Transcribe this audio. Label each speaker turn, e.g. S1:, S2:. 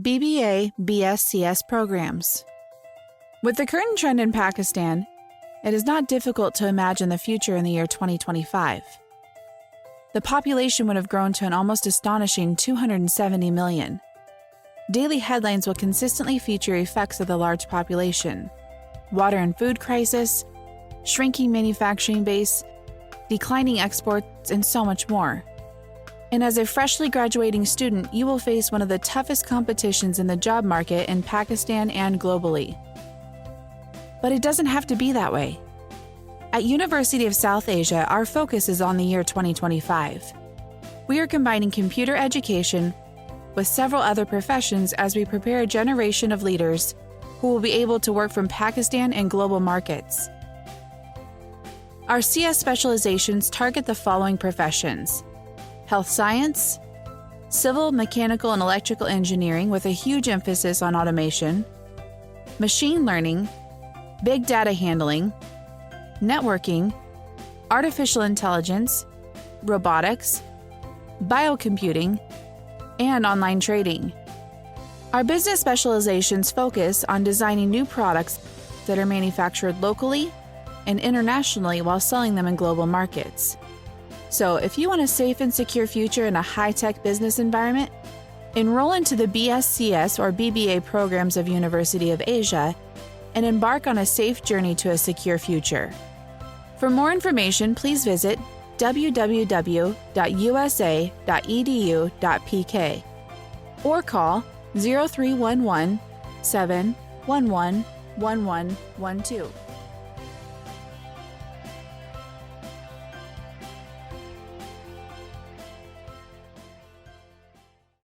S1: BBA BSCS programs. With the current trend in Pakistan, it is not difficult to imagine the future in the year 2025. The population would have grown to an almost astonishing 270 million. Daily headlines will consistently feature effects of the large population: water and food crisis, shrinking manufacturing base, declining exports, and so much more. And as a freshly graduating student, you will face one of the toughest competitions in the job market in Pakistan and globally. But it doesn't have to be that way. At University of South Asia, our focus is on the year 2025. We are combining computer education with several other professions as we prepare a generation of leaders who will be able to work from Pakistan and global markets. Our CS specializations target the following professions: health science, civil, mechanical, and electrical engineering with a huge emphasis on automation, machine learning, big data handling, networking, artificial intelligence, robotics, biocomputing, and online trading. Our business specializations focus on designing new products that are manufactured locally and internationally while selling them in global markets. So if you want a safe and secure future in a high-tech business environment, enroll into the BSCS or BBA programs of University of Asia and embark on a safe journey to a secure future. For more information, please visit www.usa.edu.pk or call 0311 711 1112.